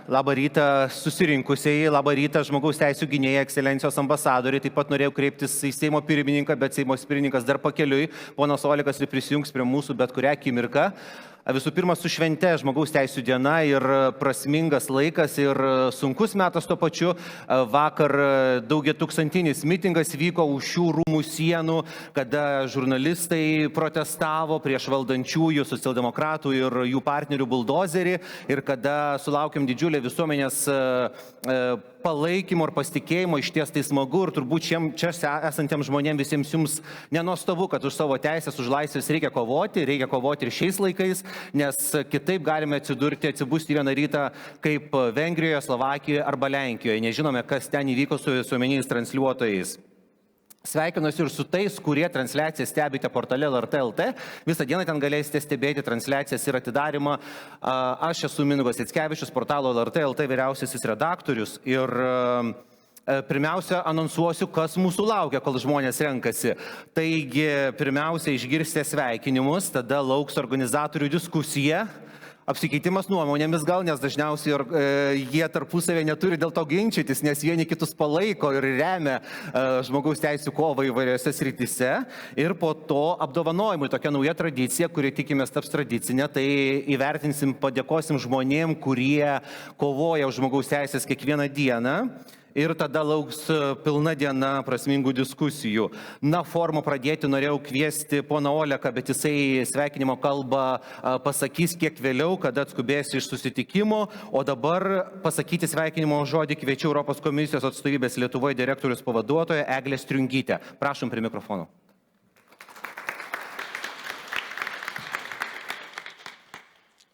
labą rytą susirinkusieji, labą rytą žmogaus teisų gynėjai, ekscelencijos ambasadoriai. Taip pat norėjau kreiptis į Seimo pirmininką, bet Seimo pirmininkas dar pakeliui. Ponas Olekas ir prisijungs prie mūsų bet kurią akimirką. Visų pirma, su švente žmogaus teisų diena ir prasmingas laikas ir sunkus metas tuo pačiu. Vakar daugiatūkstantinis mitingas vyko už šių rūmų sienų, kada žurnalistai protestavo prieš valdančiųjų socialdemokratų ir jų partnerių buldozerį ir kada sulaukėm didžiulę visuomenės palaikymo ir pasitikėjimo. Išties tai smagu ir turbūt čia esantiems žmonėms visiems jums nenuostabu, kad už savo teisės, už laisvės reikia kovoti ir šiais laikais, nes kitaip galime atsibusti vieną rytą kaip Vengrijoje, Slovakijoje arba Lenkijoje. Nežinome, kas ten įvyko su visuomeniniais transliuotojais. Sveikinuosi ir su tais, kurie transliaciją stebite portale LRT.lt. Visą dieną ten galėsite stebėti transliacijas ir atidarimą. Aš esu Mindaugas Jackevičius, portalo LRT.lt vyriausiasis redaktorius. Ir pirmiausia, anonsuosiu, kas mūsų laukia, kol žmonės renkasi. Taigi, pirmiausia, išgirsite sveikinimus, tada lauks organizatorių diskusija. Apsikeitimas nuomonėmis gal, nes dažniausiai jie tarpusavėje neturi dėl to ginčytis, nes vieni kitus palaiko ir remia žmogaus teisų kovą įvairiose srityse. Ir po to apdovanojimui tokia nauja tradicija, kuri tikimės taps tradicinė, tai įvertinsim, padėkosim žmonėm, kurie kovoja už žmogaus teisės kiekvieną dieną. Ir tada lauks pilna diena prasmingų diskusijų. Na, formą pradėti norėjau kviesti poną Oleką, bet jisai sveikinimo kalbą pasakys kiek vėliau, kada atskubės iš susitikimo. O dabar pasakyti sveikinimo žodį kviečiu Europos komisijos atstovybės Lietuvoje direktorius pavaduotoją Eglę Striungytę. Prašom prie mikrofono.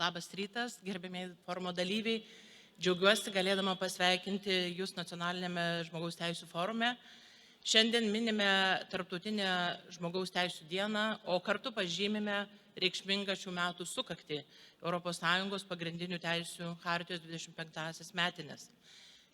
Labas rytas, gerbėmiai forumo dalyviai. Džiaugiuosi galėdama pasveikinti Jūs nacionalinėme žmogaus teisų forume. Šiandien minime Tarptautinę žmogaus teisų dieną, o kartu pažymime reikšmingą šių metų sukaktį ES pagrindinių teisių chartijos 25-asias metines.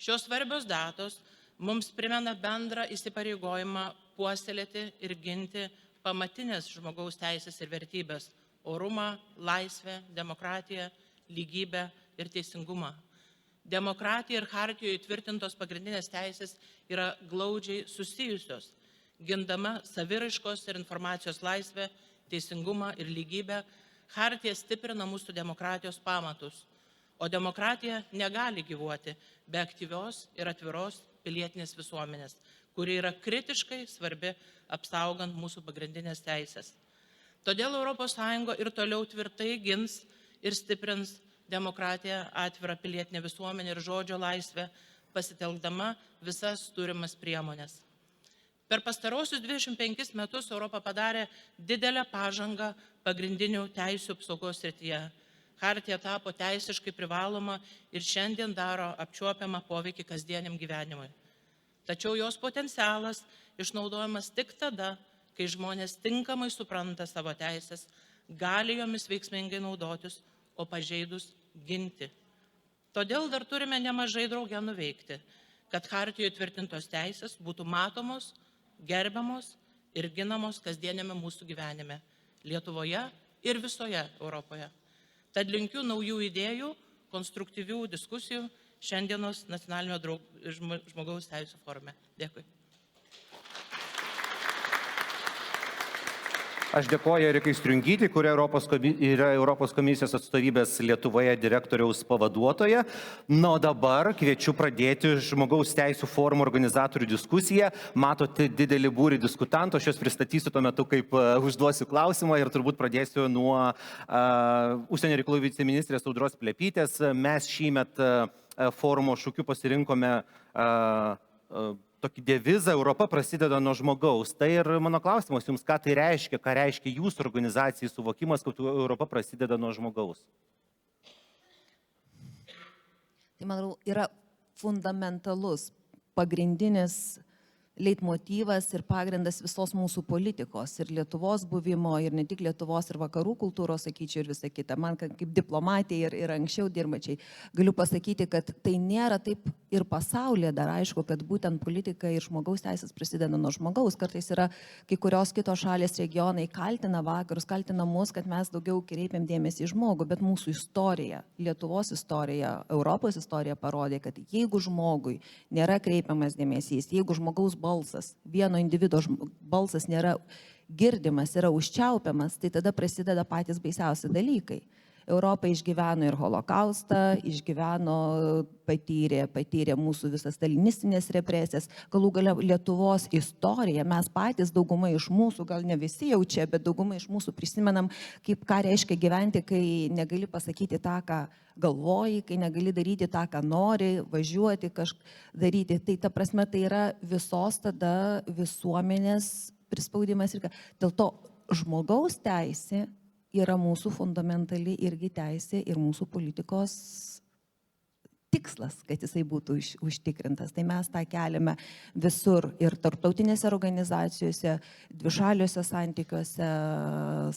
Šios svarbios datos mums primena bendrą įsipareigojimą puoselėti ir ginti pamatinės žmogaus teisės ir vertybės – orumą, laisvę, demokratiją, lygybę ir teisingumą. Demokratija ir chartijoje įtvirtintos pagrindinės teisės yra glaudžiai susijusios. Gindama saviraiškos ir informacijos laisvę, teisingumą ir lygybę, chartija stiprina mūsų demokratijos pamatus. O demokratija negali gyvuoti be aktyvios ir atviros pilietinės visuomenės, kuri yra kritiškai svarbi apsaugant mūsų pagrindinės teisės. Todėl ES ir toliau tvirtai gins ir stiprins demokratiją, atvirą pilietinę visuomenę ir žodžio laisvę, pasitelkdama visas turimas priemonės. Per pastarosius 25 metus Europa padarė didelę pažangą pagrindinių teisių apsaugos srityje. Chartija tapo teisiškai privaloma ir šiandien daro apčiuopiamą poveikį kasdieniam gyvenimui. Tačiau jos potencialas išnaudojamas tik tada, kai žmonės tinkamai supranta savo teisės, gali jomis veiksmingai naudotis, o pažeidus ginti. Todėl dar turime nemažai drauge nuveikti, kad chartijoje tvirtintos teisės būtų matomos, gerbiamos ir ginamos kasdienėme mūsų gyvenime Lietuvoje ir visoje Europoje. Tad linkiu naujų idėjų, konstruktyvių diskusijų šiandienos nacionalinio žmogaus teisų forume. Dėkui. Aš dėkoju Erikai Striungytei, kuri yra Europos komisijos atstovybės Lietuvoje direktoriaus pavaduotoja. Na, o dabar kviečiu pradėti žmogaus teisų forumo organizatorių diskusiją. Matote didelį būrį diskutantų, aš juos pristatysiu tuo metu, kaip užduosiu klausimą ir turbūt pradėsiu nuo užsienio reikalų viceministrės Audros Plepytės. Mes šįmet forumo šūkiu pasirinkome tokį devizą Europa prasideda nuo žmogaus. Tai ir mano klausimas jums, ką reiškia jūsų organizacijai suvokimas, kad Europa prasideda nuo žmogaus? Tai, manau, yra fundamentalus, pagrindinis leitmotyvas ir pagrindas visos mūsų politikos ir Lietuvos buvimo, ir ne tik Lietuvos, ir vakarų kultūros, sakyčiau, ir visa kita. Man kaip diplomatija ir anksčiau dirbačiai galiu pasakyti, kad tai nėra taip ir pasaulyje dar aišku, kad būtent politika ir žmogaus teisės prasideda nuo žmogaus. Kartais yra kai kurios kitos šalės regionai kaltina vakarus, kaltina mus, kad mes daugiau kreipiam dėmesį į žmogų, bet mūsų istorija, Lietuvos istorija, Europos istorija parodė, kad jeigu žmogui nėra kreipiamas dėmesys, jeigu žmogaus balsas, vieno individo balsas nėra girdimas, yra užčiaupiamas, tai tada prasideda patys baisiausi dalykai. Europa išgyveno ir holokaustą, patyrė mūsų visas stalinistinės represijas, galų gale Lietuvos istoriją, mes patys dauguma iš mūsų, gal ne visi jau čia, bet dauguma iš mūsų prisimenam, ką reiškia gyventi, kai negali pasakyti tą, ką galvoji, kai negali daryti tą, ką nori, važiuoti, kažką daryti. Tai ta prasme, tai yra visos tada visuomenės prispaudimas. Dėl to žmogaus teisė yra mūsų fundamentali irgi teisė ir mūsų politikos tikslas, kad jisai būtų užtikrintas. Tai mes tą keliame visur ir tarptautinėse organizacijose, dvišaliuose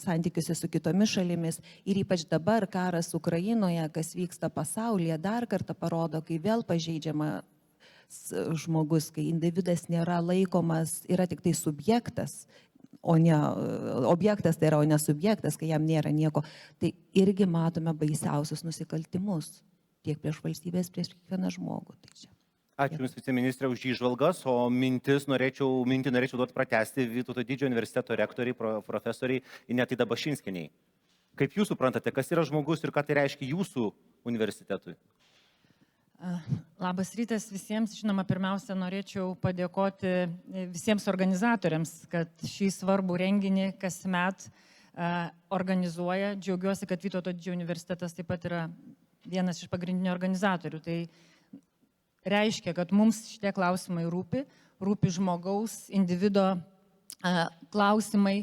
santykiuose su kitomis šalimis ir ypač dabar karas Ukrainoje, kas vyksta pasaulyje, dar kartą parodo, kai vėl pažeidžiama žmogus, kai individas nėra laikomas, yra tik tai subjektas, o ne objektas, tai yra, o ne subjektas, kai jam nėra nieko, tai irgi matome baisiausius nusikaltimus tiek prieš valstybės, prieš kiekvieną žmogų. Tai čia. Ačiū Jums, viceministrė, už įžvalgas, o mintį norėčiau duoti pratęsti Vytauto Didžiojo universiteto rektoriai, profesoriai Inetai Dabašinskienei. Kaip Jūs suprantate, kas yra žmogus ir ką tai reiškia Jūsų universitetui? Labas rytas visiems. Žinoma, pirmiausia, norėčiau padėkoti visiems organizatoriams, kad šį svarbų renginį kasmet organizuoja. Džiaugiuosi, kad Vytauto Didžiojo universitetas taip pat yra vienas iš pagrindinių organizatorių. Tai reiškia, kad mums šitie klausimai rūpi žmogaus, individo klausimai.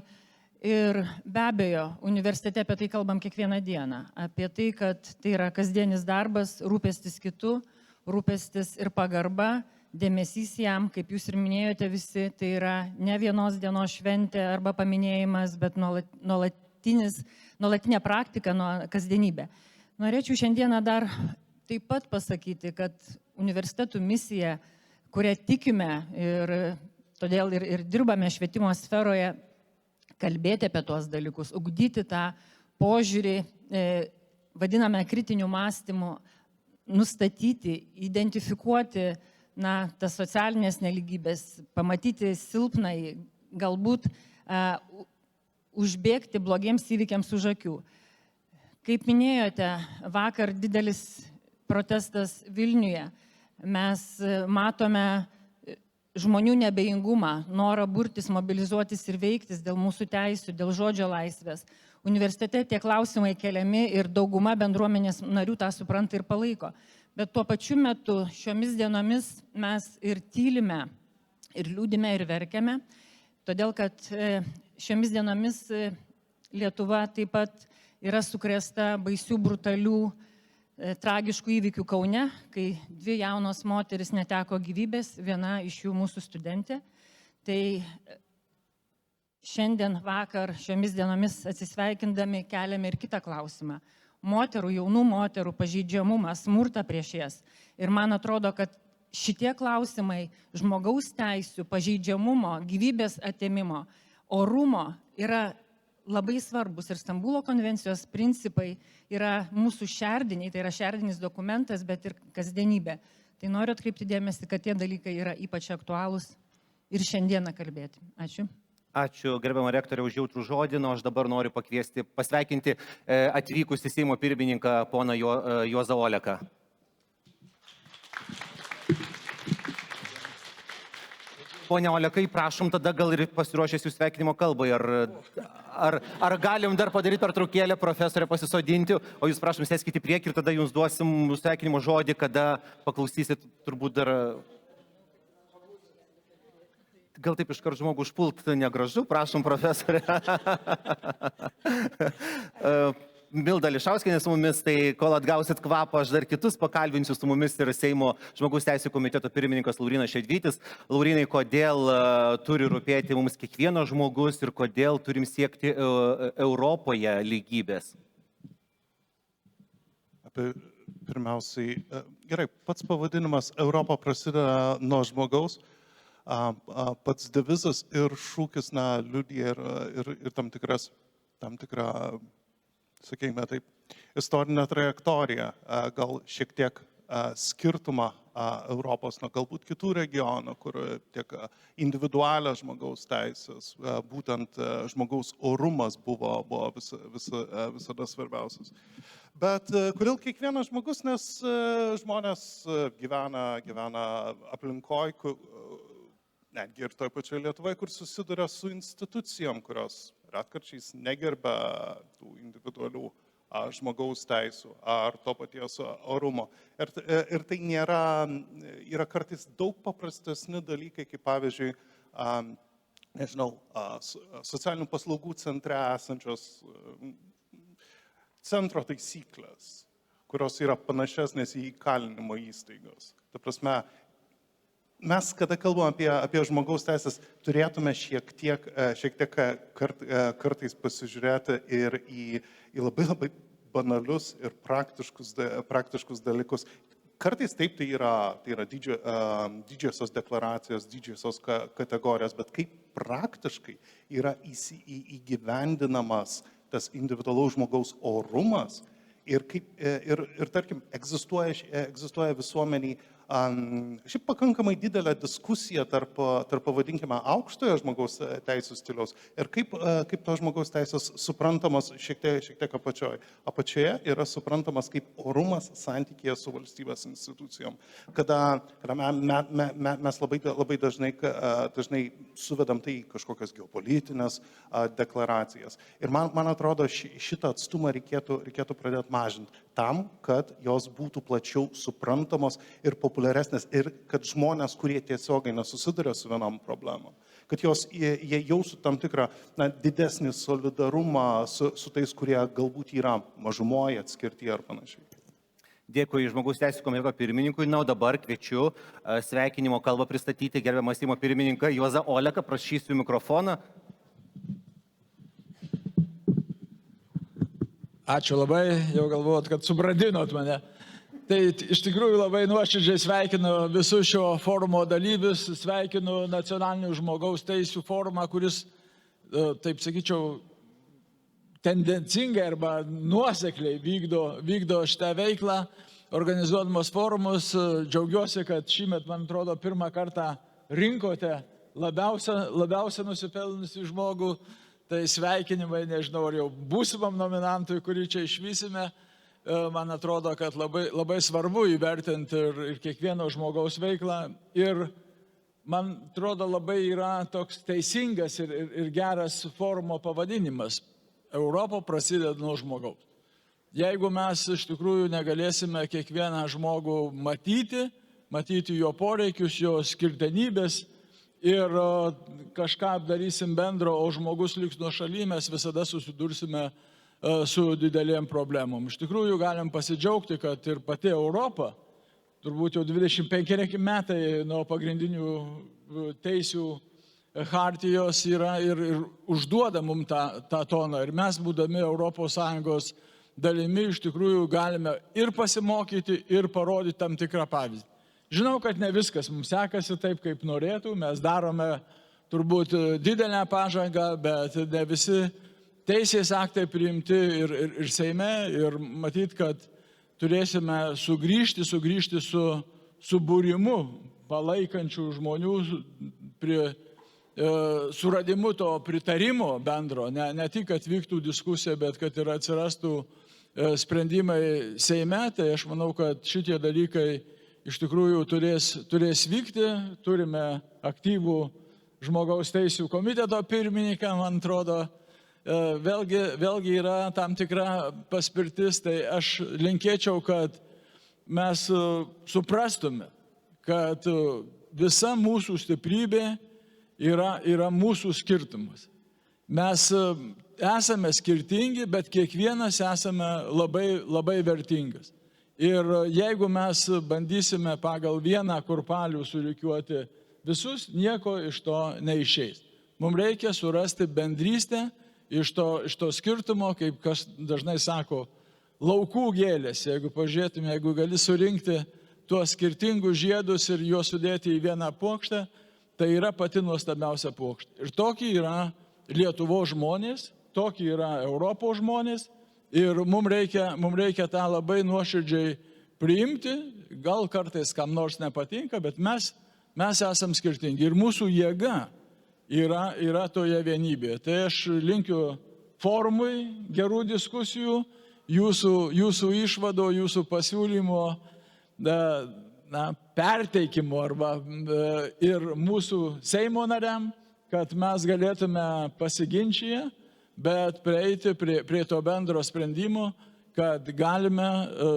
Ir be abejo, universitete apie tai kalbam kiekvieną dieną. Apie tai, kad tai yra kasdienis darbas, rūpestis kitu, rūpestis ir pagarba, dėmesys jam, kaip jūs ir minėjote visi, tai yra ne vienos dienos šventė arba paminėjimas, bet nuolatinė praktika, kasdienybė. Norėčiau šiandieną dar taip pat pasakyti, kad universitetų misija, kurią tikime ir todėl ir dirbame švietimo sferoje, kalbėti apie tuos dalykus, ugdyti tą požiūrį, vadiname kritiniu mąstymu, nustatyti, identifikuoti tas socialinės neligybės, pamatyti silpnai, galbūt užbėgti blogiems įvykiams už akių. Kaip minėjote, vakar didelis protestas Vilniuje. Mes matome žmonių nebejingumą, norą burtis, mobilizuotis ir veiktis dėl mūsų teisių, dėl žodžio laisvės. Universitete tie klausimai keliami ir dauguma bendruomenės narių tą supranta ir palaiko. Bet tuo pačiu metu šiomis dienomis mes ir tylime, ir liūdime, ir verkiame, todėl kad šiomis dienomis Lietuva taip pat yra sukrėsta baisių, brutalių, tragiškų įvykių Kaune, kai 2 jaunos moteris neteko gyvybės, viena iš jų mūsų studentė. Tai šiandien, vakar, šiomis dienomis atsisveikindami keliame ir kitą klausimą. Moterų, jaunų moterų pažeidžiamumą, smurtą prieš jas. Ir man atrodo, kad šitie klausimai žmogaus teisių, pažeidžiamumo, gyvybės atėmimo, orumo yra labai svarbus ir Stambulo konvencijos principai yra mūsų šerdiniai, tai yra šerdinis dokumentas, bet ir kasdienybė. Tai noriu atkreipti dėmesį, kad tie dalykai yra ypač aktualūs ir šiandieną kalbėti. Ačiū. Ačiū, gerbiamą rektorę, už jautrų žodį. O aš dabar noriu pasveikinti atvykusį Seimo pirmininką poną Juozą Oleką. Pone Olekai, prašom tada gal ir pasiruošęs Jūsų sveikinimo kalbai. Ar galim dar padaryti pertraukėlę, profesorę pasisodinti, o Jūs prašom sėskite į priekį ir tada Jums duosim sveikinimo žodį, kada paklausysit turbūt dar... Gal taip iškart žmogų užpult negražu, prašom profesorė. Milda Ališauskienė su mumis, tai kol atgausit kvapą, aš dar kitus pakalbinsiu, su mumis ir Seimo žmogaus teisių komiteto pirmininkas Laurynas Šedvytis. Laurynai, kodėl turi rūpėti mums kiekvienas žmogus ir kodėl turim siekti Europoje lygybės? Pirmiausiai, gerai, pats pavadinimas Europa prasideda nuo žmogaus, pats devizas ir šūkis, liudija ir tam tikrą, sakykime taip, istorinę trajektoriją, gal šiek tiek skirtumą Europos, galbūt kitų regionų, kur tiek individualios žmogaus teisės, būtent žmogaus orumas buvo visada svarbiausias. Bet kodėl kiekvienas žmogus, nes žmonės gyvena aplinkoj, netgi ir toje pačioje Lietuvoje, kur susiduria su institucijom, kurios retkarčiais negerbia tų individualių žmogaus teisų ar to paties orumo. Ir tai yra kartais daug paprastesni dalykai, kaip pavyzdžiui, socialinių paslaugų centre esančios centro taisyklės, kurios yra panašesnės į įkalinimo įstaigos. Ta prasme, mes, kada kalbam apie žmogaus teisės, turėtume šiek tiek kartais pasižiūrėti ir į labai banalius ir praktiškus dalykus. Kartais taip tai yra didžiosios deklaracijos, didžiosios kategorijos, bet kaip praktiškai yra įgyvendinamas tas individualaus žmogaus orumas ir tarkim, egzistuoja visuomeniai šiaip pakankamai didelė diskusija tarp pavadinkime, aukštojo žmogaus teisų stiliaus ir kaip to žmogaus teisės suprantamos šiek tiek apačioje. Apačioje yra suprantamas kaip orumas santykėje su valstybės institucijom, kada mes labai dažnai suvedam tai į kažkokias geopolitinės deklaracijas. Ir man atrodo, šitą atstumą reikėtų pradėti mažinti tam, kad jos būtų plačiau suprantamos ir populiaresnės ir kad žmonės, kurie tiesiogiai nesusiduria su vienom problemom, kad jie jaustų tam tikrą didesnį solidarumą su tais, kurie galbūt yra mažumoje, atskirti ar panašiai. Dėkui Žmogaus teisų komiteto pirmininkui. Na, o dabar kviečiu sveikinimo kalbą pristatyti gerbiamą Seimo pirmininką Juozą Oleką. Prašysiu mikrofoną. Ačiū labai, jau galvojot, kad subradinot mane. Tai iš tikrųjų labai nuoširdžiai sveikinu visus šio forumo dalyvius, sveikinu Nacionalinių žmogaus teisų forumą, kuris, taip sakyčiau, tendencingai arba nuosekliai vykdo šitą veiklą, organizuodamos forumus. Džiaugiuosi, kad šįmet, man atrodo, pirmą kartą rinkote labiausia nusipelnusį žmogų. Tai sveikinimai, nežinau, ar jau būsimam nominantui, kurį čia išvysime, man atrodo, kad labai svarbu įvertinti ir kiekvieno žmogaus veiklą. Ir man atrodo, labai yra toks teisingas ir geras forumo pavadinimas. Europa prasideda nuo žmogaus. Jeigu mes iš tikrųjų negalėsime kiekvieną žmogų matyti jo poreikius, jo skirtenybės, ir kažką darysim bendro, o žmogus liks nuošaly, mes visada susidursime su didelėm problemom. Iš tikrųjų galim pasidžiaugti, kad ir pati Europa, turbūt jau 25 metai nuo pagrindinių teisių chartijos yra ir užduoda mums tą toną. Ir mes, būdami ES dalimi, iš tikrųjų galime ir pasimokyti, ir parodyti tam tikrą pavyzdį. Žinau, kad ne viskas mums sekasi taip, kaip norėtų, mes darome turbūt didelę pažangą, bet ne visi teisės aktai priimti ir Seime, ir matyt, kad turėsime sugrįžti su būrimu palaikančių žmonių, suradimu to pritarimo bendro, ne tik, kad vyktų diskusija, bet kad ir atsirastų sprendimai Seime. Tai aš manau, kad šitie dalykai iš tikrųjų turės vykti. Turime aktyvų žmogaus teisų komiteto pirmininką, man atrodo, vėlgi yra tam tikra paspirtis. Tai aš linkėčiau, kad mes suprastume, kad visa mūsų stiprybė yra mūsų skirtumas. Mes esame skirtingi, bet kiekvienas esame labai vertingas. Ir jeigu mes bandysime pagal vieną kurpalių surikiuoti visus, nieko iš to neišeis. Mums reikia surasti bendrystę iš to skirtumo, kaip kas dažnai sako, laukų gėlės, jeigu pažiūrėtume, jeigu gali surinkti tuos skirtingus žiedus ir juos sudėti į vieną puokštę, tai yra pati nuostabiausia puokštė. Ir tokie yra Lietuvos žmonės, tokie yra Europos žmonės ir mums reikia tą labai nuoširdžiai priimti, gal kartais kam nors nepatinka, bet mes esam skirtingi ir mūsų jėga yra toje vienybėje. Tai aš linkiu forumui gerų diskusijų, jūsų išvado, jūsų pasiūlymo perteikimo ir mūsų Seimo nariam, kad mes galėtume pasiginčyje, bet prieiti prie to bendro sprendimo, kad galime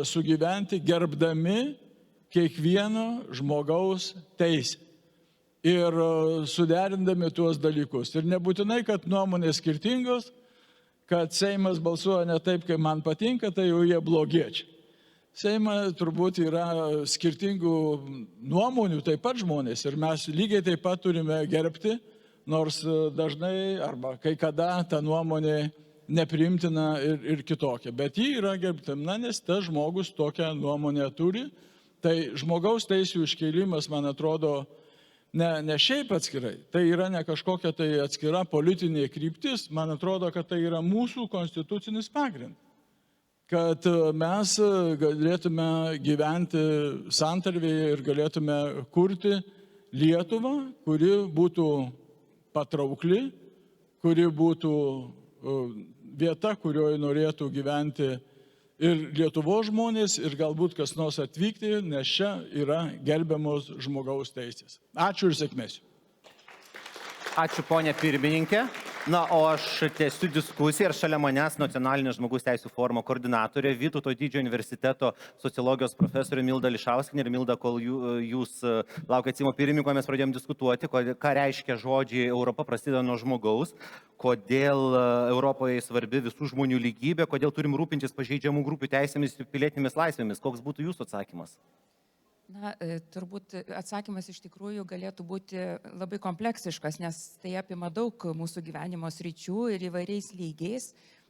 sugyventi gerbdami kiekvieno žmogaus teisę ir suderindami tuos dalykus. Ir nebūtinai, kad nuomonės skirtingos, kad Seimas balsuoja ne taip, kaip man patinka, tai jau jie blogiečiai. Seime turbūt yra skirtingų nuomonių taip pat žmonės ir mes lygiai taip pat turime gerbti, nors dažnai arba kai kada ta nuomonė nepriimtina ir kitokia. Bet ji yra gerbtina, nes tas žmogus tokią nuomonę turi. Tai žmogaus teisų iškėlimas, man atrodo, ne šiaip atskirai. Tai yra ne kažkokia tai atskira politinė kryptis. Man atrodo, kad tai yra mūsų konstitucinis pagrindas. Kad mes galėtume gyventi santarvėje ir galėtume kurti Lietuvą, kuri būtų patraukli, kuri būtų vieta, kurioje norėtų gyventi ir Lietuvos žmonės, ir galbūt kas nors atvykti, nes čia yra gerbiamos žmogaus teisės. Ačiū ir sėkmės. Ačiū, ponė pirmininkė. Na, o aš tęsiu diskusiją ir šalia manęs Nacionalinio žmogaus teisų forumo koordinatorė Vytauto Didžiojo universiteto sociologijos profesorė Milda Ališauskienė. Ir Milda, kol jūs laukėt Seimo pirmininko, mes pradėjom diskutuoti, ką reiškia žodžiai Europa prasideda nuo žmogaus, kodėl Europoje svarbi visų žmonių lygybė, kodėl turim rūpintis pažeidžiamų grupių teisėmis ir pilietinėmis laisvėmis. Koks būtų jūsų atsakymas? Na, turbūt atsakymas iš tikrųjų galėtų būti labai kompleksiškas, nes tai apima daug mūsų gyvenimo sričių ir įvairiais lygiais.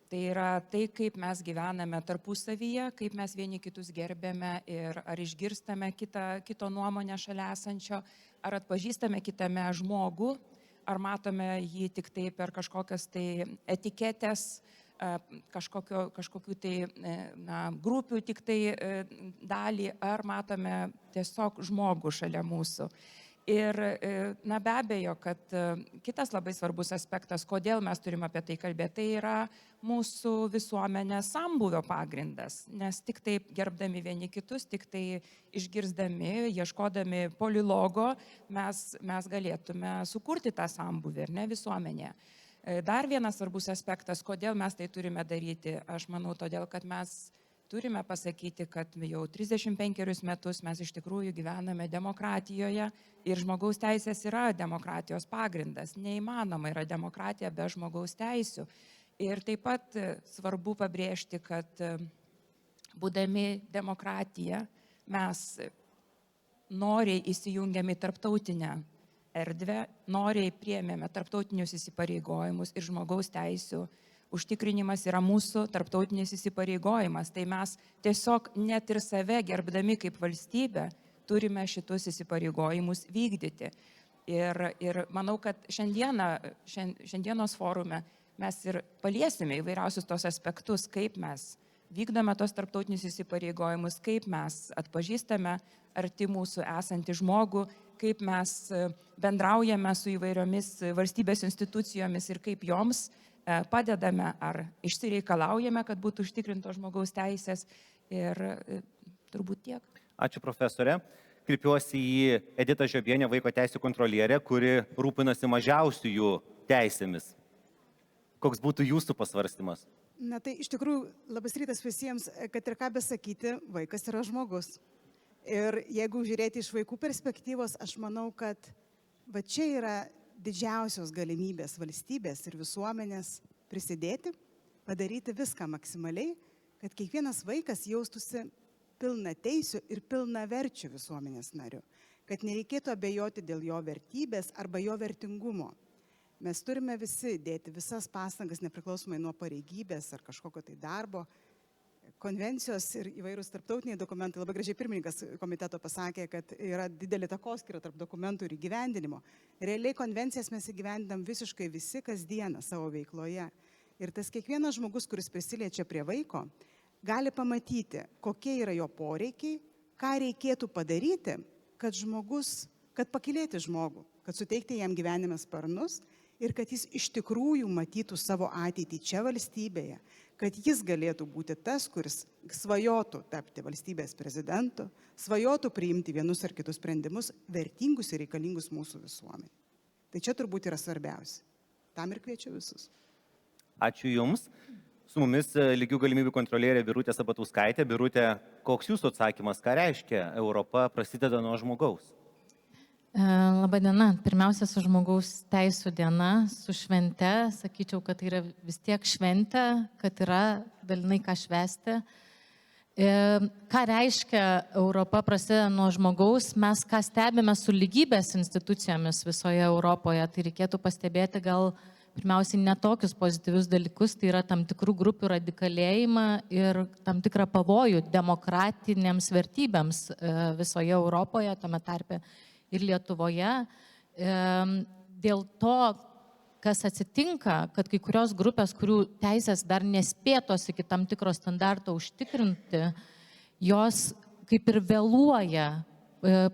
Tai yra tai, kaip mes gyvename tarpusavyje, kaip mes vieni kitus gerbėme ir ar išgirstame kito nuomonę šalia esančio, ar atpažįstame kitame žmogų, ar matome jį tik tai per kažkokias tai etiketės, kažkokių tai grupių tik tai dalį, ar matome tiesiog žmogų šalia mūsų. Ir be abejo, kad kitas labai svarbus aspektas, kodėl mes turime apie tai kalbėti, tai yra mūsų visuomenės sambūvio pagrindas, nes tik taip gerbdami vieni kitus, tik tai išgirsdami, ieškodami polilogo, mes galėtume sukurti tą sambūvį, ar ne, visuomenėje. Dar vienas svarbus aspektas, kodėl mes tai turime daryti, aš manau, todėl, kad mes turime pasakyti, kad jau 35 metus mes iš tikrųjų gyvename demokratijoje ir žmogaus teisės yra demokratijos pagrindas. Neįmanoma yra demokratija be žmogaus teisių. Ir taip pat svarbu pabrėžti, kad būdami demokratija mes noriai įsijungiame į tarptautinę erdvę, noriai priėmėme tarptautinius įsipareigojimus ir žmogaus teisių užtikrinimas yra mūsų tarptautinis įsipareigojimas. Tai mes tiesiog net ir save gerbdami kaip valstybė turime šitus įsipareigojimus vykdyti. Ir manau, kad šiandienos forume mes ir paliesime įvairiausius tos aspektus, kaip mes vykdome tos tarptautinius įsipareigojimus, kaip mes atpažįstame arti mūsų esantį žmogų, kaip mes bendraujame su įvairiomis valstybės institucijomis ir kaip joms padedame ar išsireikalaujame, kad būtų užtikrintos žmogaus teisės. Ir turbūt tiek. Ačiū, profesorė. Kreipiuosi į Editą Žiobienę, vaiko teisų kontrolierę, kuri rūpinasi mažiausiųjų teisėmis. Koks būtų jūsų pasvarstymas? Na tai iš tikrųjų labas rytas visiems, kad ir ką besakyti, vaikas yra žmogus. Ir jeigu žiūrėti iš vaikų perspektyvos, aš manau, kad va čia yra didžiausios galimybės valstybės ir visuomenės prisidėti, padaryti viską maksimaliai, kad kiekvienas vaikas jaustųsi pilna teisių ir pilna verčių visuomenės narių, kad nereikėtų abejoti dėl jo vertybės arba jo vertingumo. Mes turime visi dėti visas pastangas, nepriklausomai nuo pareigybės ar kažkokio tai darbo, konvencijos ir įvairūs tarptautiniai dokumentai, labai gražiai pirmininkas komiteto pasakė, kad yra didelė takoskyra tarp dokumentų ir įgyvendinimo. Realiai konvencijas mes įgyvendinam visiškai visi kasdieną savo veikloje. Ir tas kiekvienas žmogus, kuris prisiliečia prie vaiko, gali pamatyti, kokie yra jo poreikiai, ką reikėtų padaryti, kad pakylėti žmogų, kad suteikti jam gyvenime sparnus ir kad jis iš tikrųjų matytų savo ateitį čia valstybėje, kad jis galėtų būti tas, kuris svajotų tapti valstybės prezidentu, svajotų priimti vienus ar kitus sprendimus, vertingus ir reikalingus mūsų visuomenė. Tai čia turbūt yra svarbiausia. Tam ir kviečiu visus. Ačiū Jums. Su mumis lygių galimybių kontrolierė Birutė Sabatauskaitė. Birutė, koks Jūsų atsakymas, ką reiškia Europa prasideda nuo žmogaus? Labą dieną. Pirmiausia, su žmogaus teisų diena, su švente. Sakyčiau, kad tai yra vis tiek šventė, kad yra dalinai ką švęsti. Ką reiškia Europa prasideda nuo žmogaus? Mes ką stebime su lygybės institucijomis visoje Europoje, tai reikėtų pastebėti gal pirmiausiai ne tokius pozityvius dalykus, tai yra tam tikrų grupių radikalėjimą ir tam tikrą pavojų demokratinėms vertybėms visoje Europoje, tame tarpe ir Lietuvoje. Dėl to, kas atsitinka, kad kai kurios grupės, kurių teisės dar nespėtos iki tam tikro standarto užtikrinti, jos kaip ir vėluoja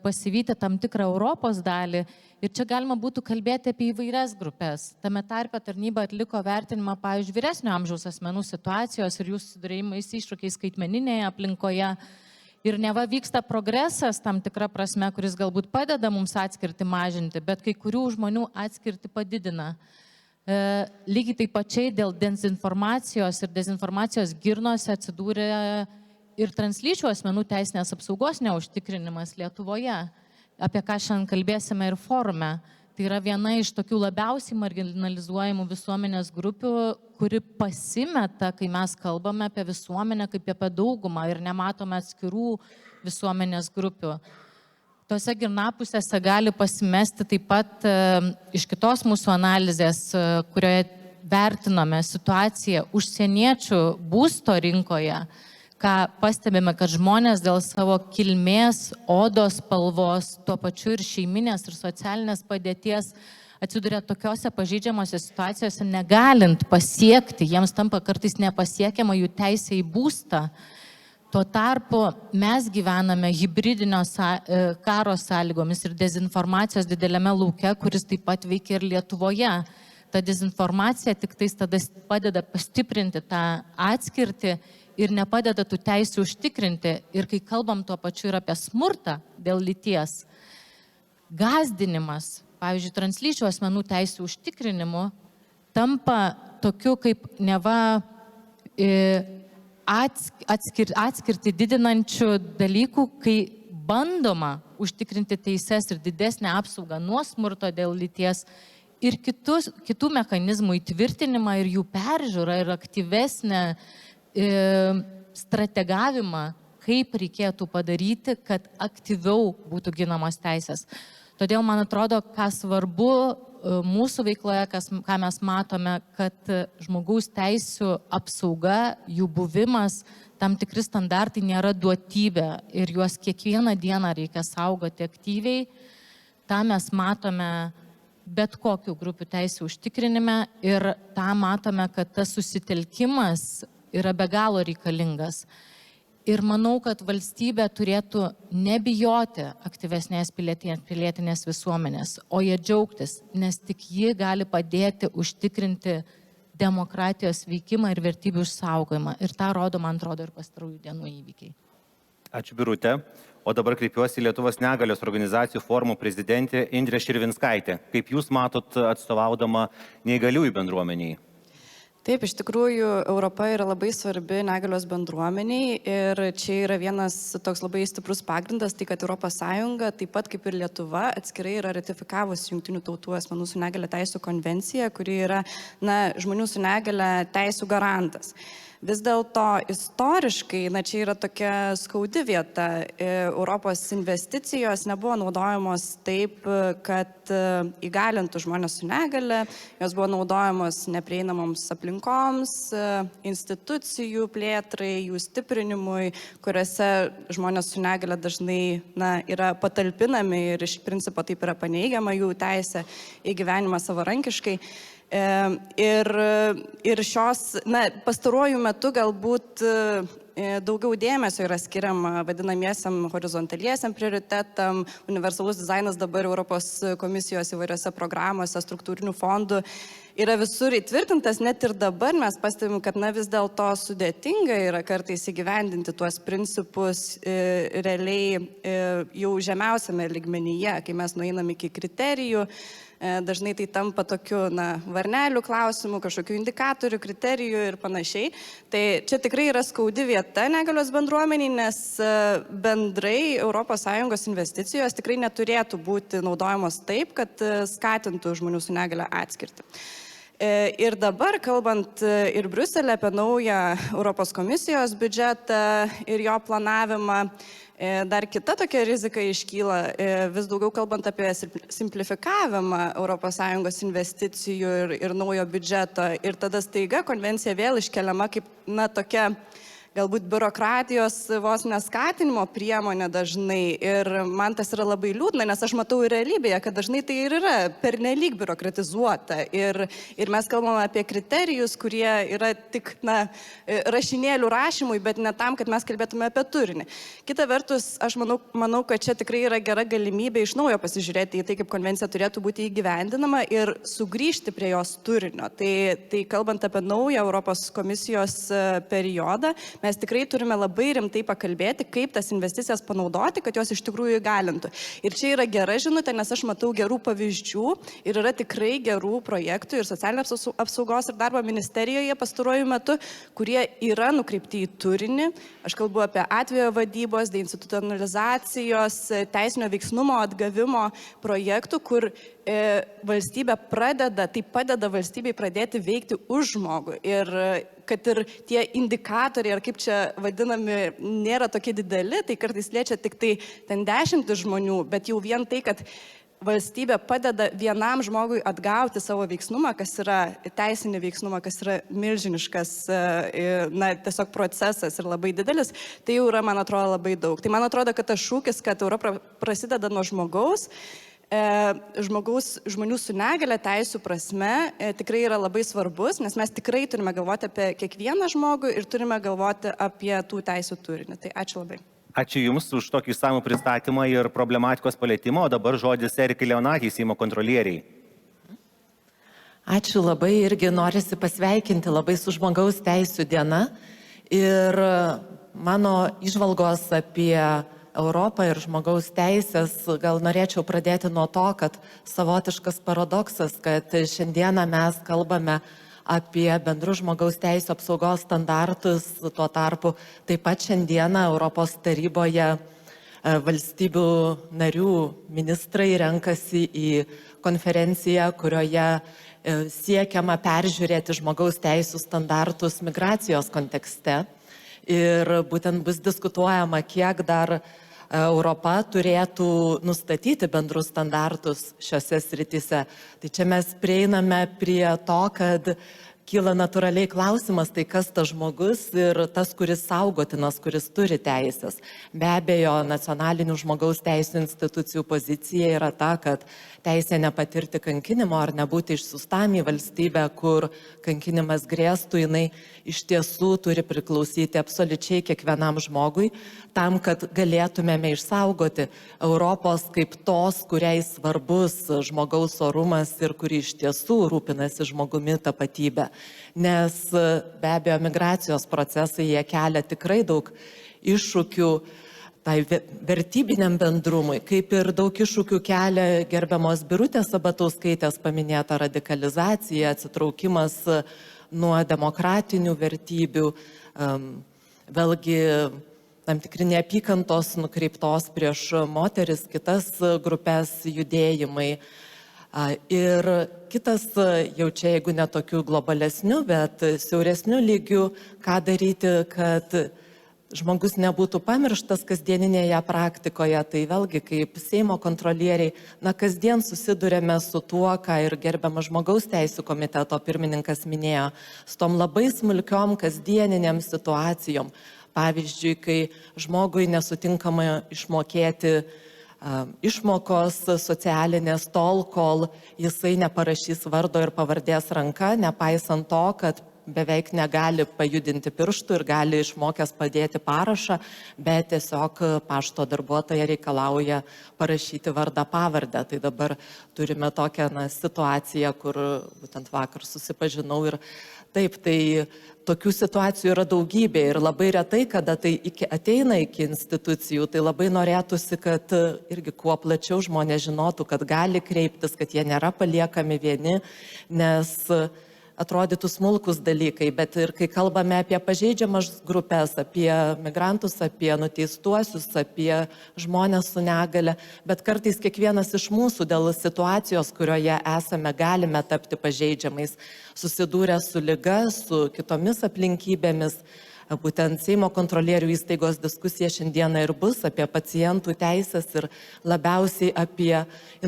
pasivyti tam tikrą Europos dalį. Ir čia galima būtų kalbėti apie įvairias grupės. Tame tarpe tarnyba atliko vertinimą, pavyzdžiui, vyresnio amžiaus asmenų situacijos ir jų susidūrėjimais iššūkiais skaitmeninėje aplinkoje. Ir neva vyksta progresas tam tikra prasme, kuris galbūt padeda mums atskirti mažinti, bet kai kurių žmonių atskirti padidina. Lygiai taip pačiai dėl dezinformacijos ir dezinformacijos girnose atsidūrė ir translyčių asmenų teisinės apsaugos neužtikrinimas Lietuvoje, apie ką šiandien kalbėsime ir forume. Tai yra viena iš tokių labiausiai marginalizuojamų visuomenės grupių, kuri pasimeta, kai mes kalbame apie visuomenę kaip apie daugumą ir nematome atskirų visuomenės grupių. Tose girnapusėse gali pasimesti taip pat iš kitos mūsų analizės, kurioje vertinome situaciją užsieniečių būsto rinkoje, ką pastebime, kad žmonės dėl savo kilmės, odos spalvos, tuo pačiu ir šeiminės ir socialinės padėties atsiduria tokiose pažeidžiamose situacijose, negalint pasiekti, jiems tampa kartais nepasiekiama jų teisė į būstą. Tuo tarpu mes gyvename hibridinio karo sąlygomis ir dezinformacijos dideliame lauke, kuris taip pat veikia ir Lietuvoje. Ta dezinformacija tik tais tada padeda pastiprinti tą atskirtį ir nepadeda tų teisių užtikrinti. Ir kai kalbam tuo pačiu ir apie smurtą dėl lyties, gąsdinimas, pavyzdžiui, translyčių asmenų teisių užtikrinimu, tampa tokiu kaip neva atskirti didinančių dalykų, kai bandoma užtikrinti teises ir didesnę apsaugą nuo smurto dėl lyties ir kitų mechanizmų įtvirtinimą ir jų peržiūrą ir aktyvesnę strategavimą, kaip reikėtų padaryti, kad aktyviau būtų ginamos teisės. Todėl, man atrodo, ką svarbu mūsų veikloje, ką mes matome, kad žmogaus teisių apsauga, jų buvimas, tam tikri standartai nėra duotybė ir juos kiekvieną dieną reikia saugoti aktyviai. Ta mes matome bet kokių grupių teisių užtikrinime ir tą matome, kad tas susitelkimas yra be galo reikalingas. Ir manau, kad valstybė turėtų nebijoti aktyvesnės pilietinės visuomenės, o jie džiaugtis, nes tik ji gali padėti užtikrinti demokratijos veikimą ir vertybių išsaugojimą. Ir tą rodo, man atrodo, ir pastarųjų dienų įvykiai. Ačiū Birutė. O dabar kreipiuosi į Lietuvos negalios organizacijų forumo prezidentė Indrė Širvinskaitė. Kaip Jūs matot atstovaudama neįgaliųjų bendruomeniai? Taip, iš tikrųjų, Europa yra labai svarbi negalios bendruomeniai ir čia yra vienas toks labai stiprus pagrindas, tai kad ES, taip pat kaip ir Lietuva, atskirai yra ratifikavusi Jungtinių tautų asmenų su negalia teisų konvenciją, kuri yra žmonių su negalia teisų garantas. vis dėlto istoriškai, na čia yra tokia skaudi vieta, Europos investicijos nebuvo naudojamos taip, kad įgalintų žmonės su negale, jos buvo naudojamos neprieinamoms aplinkoms, institucijų plėtrai, jų stiprinimui, kuriuose žmonės su negale dažnai yra patalpinami ir iš principo taip yra paneigiama jų teisė į gyvenimą savarankiškai. Ir šios, pastaruoju metu galbūt daugiau dėmesio yra skiriama vadinamiesiam horizontaliesiam prioritetam. Universalus dizainas dabar Europos komisijos įvairiose programuose, struktūrinių fondų yra visur įtvirtintas, net ir dabar mes pastebim, kad vis dėlto sudėtinga yra kartais įgyvendinti tuos principus realiai jau žemiausiame lygmenyje, kai mes nueinam iki kriterijų. Dažnai tai tampa tokiu varnelių klausimų, kažkokių indikatorių, kriterijų ir panašiai. Tai čia tikrai yra skaudi vieta negalios bendruomeniai, nes bendrai ES investicijos tikrai neturėtų būti naudojamos taip, kad skatintų žmonių su negale atskirtį. Ir dabar, kalbant ir Briuselį apie naują Europos komisijos biudžetą ir jo planavimą, dar kita tokia rizika iškyla, vis daugiau kalbant apie simplifikavimą ES investicijų ir naujo biudžeto. Ir tada staiga konvencija vėl iškeliama kaip tokia galbūt biurokratijos vos neskatinimo priemonė dažnai. Ir man tas yra labai liūdna, nes aš matau ir realybėje, kad dažnai tai ir yra pernelyg biurokratizuota. Ir mes kalbame apie kriterijus, kurie yra tik rašinėlių rašymui, bet ne tam, kad mes kalbėtume apie turinį. Kita vertus, aš manau, kad čia tikrai yra gera galimybė iš naujo pasižiūrėti į tai, kaip konvencija turėtų būti įgyvendinama ir sugrįžti prie jos turinio. Tai kalbant apie naują Europos komisijos periodą, mes tikrai turime labai rimtai pakalbėti, kaip tas investicijas panaudoti, kad jos iš tikrųjų įgalintų. Ir čia yra gera žinutė, nes aš matau gerų pavyzdžių ir yra tikrai gerų projektų ir socialinės apsaugos ir darbo ministerijoje pastaruoju metu, kurie yra nukreipti į turinį. Aš kalbu apie atvejo vadybos, deinstitucionalizacijos, teisinio veiksnumo atgavimo projektų, kur valstybė padeda valstybei pradėti veikti už žmogų. Ir kad ir tie indikatoriai, ar kaip čia vadinami, nėra tokie dideli, tai kartais liečia tik tai ten 10 žmonių, bet jau vien tai, kad valstybė padeda vienam žmogui atgauti savo veiksnumą, kas yra teisinį veiksnumą, kas yra milžiniškas tiesiog procesas ir labai didelis, tai jau yra, man atrodo, labai daug. Tai man atrodo, kad tas šūkis, kad Europa prasideda nuo žmogaus, žmonių su negale teisų prasme tikrai yra labai svarbus, nes mes tikrai turime galvoti apie kiekvieną žmogų ir turime galvoti apie tų teisų turinį. Tai ačiū labai. Ačiū Jums už tokį išsamų pristatymą ir problematikos palėtimą, o dabar žodis Erikai Leonatei, Seimo kontrolieriai. Ačiū labai, irgi norisi pasveikinti labai su žmogaus teisų diena ir mano įžvalgos apie Europą ir žmogaus teisės, gal norėčiau pradėti nuo to, kad savotiškas paradoksas, kad šiandieną mes kalbame apie bendrus žmogaus teisų apsaugos standartus, tuo tarpu taip pat šiandieną Europos taryboje valstybių narių ministrai renkasi į konferenciją, kurioje siekiama peržiūrėti žmogaus teisų standartus migracijos kontekste. Ir būtent bus diskutuojama, kiek dar Europa turėtų nustatyti bendrus standartus šiose srityse. Tai čia mes prieiname prie to, kad kyla natūraliai klausimas, tai kas tas žmogus ir tas, kuris saugotinas, kuris turi teisės. Be abejo, nacionalinių žmogaus teisų institucijų pozicija yra ta, kad teisė nepatirti kankinimo ar nebūti išsiųstam į valstybę, kur kankinimas grėstų, jinai iš tiesų turi priklausyti absoliučiai kiekvienam žmogui, tam, kad galėtumėme išsaugoti Europos kaip tos, kuriai svarbus žmogaus orumas ir kuri iš tiesų rūpinasi žmogumi tapatybę. Nes be abejo migracijos procesai jie kelia tikrai daug iššūkių tai vertybiniam bendrumui, kaip ir daug iššūkių kelia gerbiamos Birutės Sabatauskaitės paminėta radikalizacija, atsitraukimas nuo demokratinių vertybių, vėlgi tam tikri neapykantos nukreiptos prieš moteris, kitas grupės judėjimai. Ir kitas, jau čia jeigu ne tokiu globalesniu, bet siauresniu lygiu, ką daryti, kad žmogus nebūtų pamirštas kasdieninėje praktikoje. Tai vėlgi, kaip Seimo kontrolieriai, kasdien susidurėme su tuo, ką ir gerbiamas žmogaus teisų komiteto pirmininkas minėjo, su tom labai smulkiom kasdieniniam situacijom. Pavyzdžiui, kai žmogui nesutinkama išmokėti išmokos socialinės tol, kol jisai neparašys vardo ir pavardės ranka, nepaisant to, kad beveik negali pajudinti pirštų ir gali išmokęs padėti parašą, bet tiesiog pašto darbuotoja reikalauja parašyti vardą pavardę. Tai dabar turime tokią situaciją, kur būtent vakar susipažinau ir taip, tai tokių situacijų yra daugybė ir labai retai, kada tai ateina iki institucijų, tai labai norėtųsi, kad irgi kuo plačiau žmonės žinotų, kad gali kreiptis, kad jie nėra paliekami vieni, nes atrodytų smulkus dalykai, bet ir kai kalbame apie pažeidžiamas grupės, apie migrantus, apie nuteistuosius, apie žmonės su negale, bet kartais kiekvienas iš mūsų dėl situacijos, kurioje esame, galime tapti pažeidžiamais, susidūrę su liga, su kitomis aplinkybėmis. Būtent Seimo kontrolierių įstaigos diskusija šiandieną ir bus apie pacientų teisės ir labiausiai apie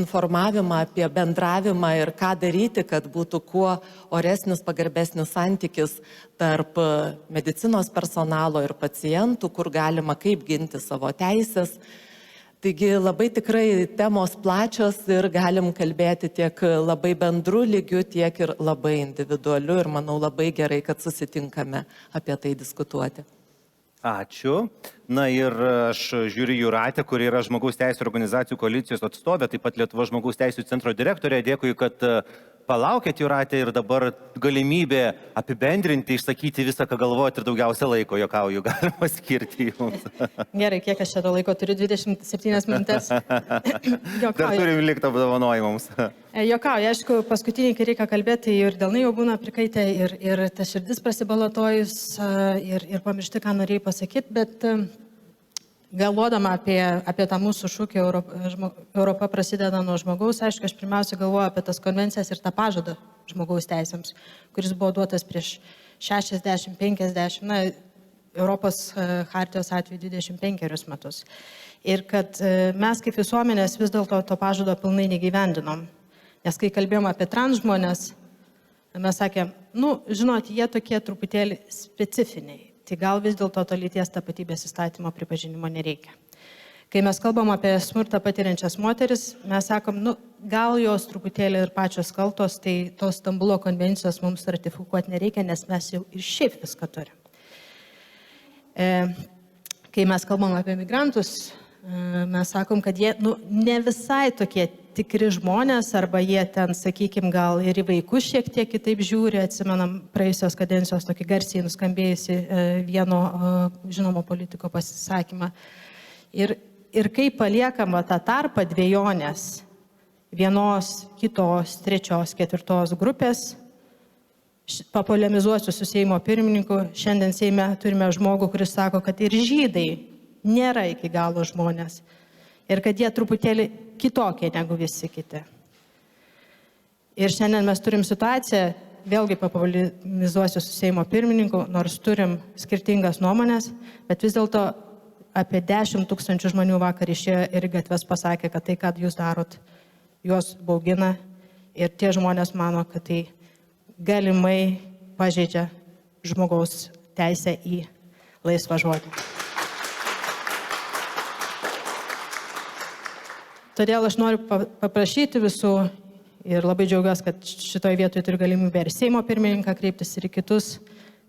informavimą, apie bendravimą ir ką daryti, kad būtų kuo oresnis, pagarbesnis santykis tarp medicinos personalo ir pacientų, kur galima kaip ginti savo teisės. Taigi labai tikrai temos plačios ir galim kalbėti tiek labai bendrų lygių, tiek ir labai individualių ir manau labai gerai, kad susitinkame apie tai diskutuoti. Ačiū. Na ir aš žiūriu Jūratę, kuri yra Žmogaus teisų organizacijų koalicijos atstovė, taip pat Lietuvos Žmogaus teisų centro direktorė. Dėkui, kad palaukėt, Jūratė, ir dabar galimybė apibendrinti, išsakyti visą, ką galvojat, ir daugiausia laiko, juokauju, galima skirti jums. Gerai, kiek aš čia to laiko turiu, 27 minutės. Dar turim likti apdovanojimams. Juokauju, aišku, paskutiniai, kai reikia kalbėti, ir delnai jau būna prikaitę, ir ta širdis prasibalatojus, ir pamiršti, ką norėjai pasakyti, bet galvodama apie tą mūsų šūkį Europa prasideda nuo žmogaus, aišku, aš pirmiausia galvoju apie tas konvencijas ir tą pažadą žmogaus teisėms, kuris buvo duotas prieš 60-50, Europos chartijos atveju 25 metus. Ir kad mes kaip visuomenės vis dėlto to pažado pilnai negyvendinom. Nes kai kalbėjom apie trans žmonės, mes sakėm, žinot, jie tokie truputėlį specifiniai. Tai gal vis dėlto to lyties tapatybės įstatymo pripažinimo nereikia. Kai mes kalbam apie smurtą patiriančias moteris, mes sakom, gal jos truputėlį ir pačios kaltos, tai tos Stambulo konvencijos mums ratifikuoti nereikia, nes mes jau ir šiaip viską turim. Kai mes kalbam apie migrantus, mes sakom, kad jie ne visai tokie tikri žmonės, arba jie ten, sakykime, gal ir į vaikus šiek tiek kitaip žiūri. Atsimenam praėjusios kadencijos tokį garsiai nuskambėjusi vieno žinomo politiko pasisakymą. Ir kai paliekama tą tarpą dvejonės vienos, kitos, trečios, ketvirtos grupės, papolemizuosiu su Seimo pirmininku, šiandien Seime turime žmogų, kuris sako, kad ir žydai nėra iki galo žmonės. Ir kad jie truputėlį kitokie negu visi kiti. Ir šiandien mes turim situaciją, vėlgi papolemizuosiu su Seimo pirmininku, nors turim skirtingas nuomonės, bet vis dėlto apie 10 000 žmonių vakar išėjo ir gatves pasakė, kad tai, ką jūs darot, juos baugina. Ir tie žmonės mano, kad tai galimai pažeidžia žmogaus teisę į laisvą žodį. Todėl aš noriu paprašyti visų ir labai džiaugiuosi, kad šitoje vietoje turiu galimybę ir Seimo pirmininką kreiptis ir kitus,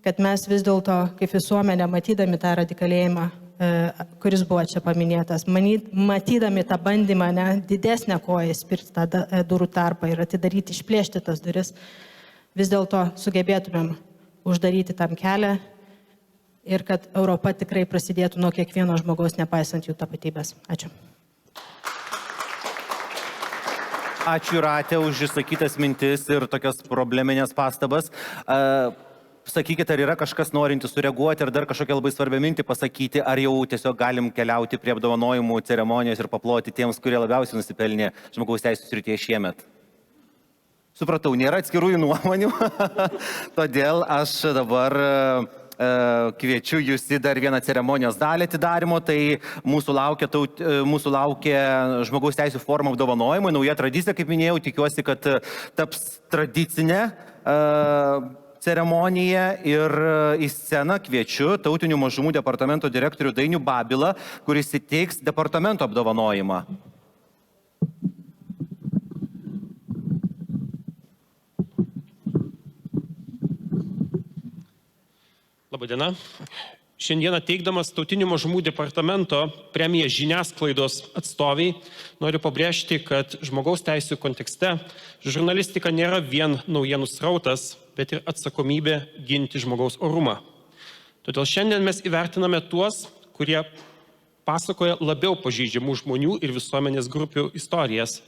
kad mes vis dėlto kaip visuomenė, matydami tą radikalėjimą, kuris buvo čia paminėtas, matydami tą bandymą didesnę koją spirti tą durų tarpą ir atidaryti, išplėšti tas duris, vis dėlto sugebėtumėm uždaryti tam kelią ir kad Europa tikrai prasidėtų nuo kiekvieno žmogaus, nepaisant jų tapatybės. Ačiū. Ačiū, Jūrate, už išsakytas mintis ir tokias probleminės pastabas. Sakykite, ar yra kažkas norintis sureaguoti, ar dar kažkokią labai svarbią mintį pasakyti, ar jau tiesiog galim keliauti prie apdovanojimų ceremonijos ir paploti tiems, kurie labiausiai nusipelnė žmogaus teisų srityje šiemet? Supratau, nėra atskirųjų nuomonių, todėl aš dabar kviečiu jūs į dar vieną ceremonijos dalį atidarimo. Tai mūsų laukia žmogaus teisų forumo apdovanojimai, nauja tradicija, kaip minėjau, tikiuosi, kad taps tradicinė ceremonija ir į sceną kviečiu Tautinių mažumų departamento direktorių Dainių Babilą, kuris įteiks departamento apdovanojimą. Labadiena. Šiandieną teikdamas Tautinių mažumų departamento premiją žiniasklaidos atstoviai, noriu pabrėžti, kad žmogaus teisų kontekste žurnalistika nėra vien naujienų srautas, bet ir atsakomybė ginti žmogaus orumą. Todėl šiandien mes įvertiname tuos, kurie pasakoja labiau pažeidžiamų žmonių ir visuomenės grupių istorijas.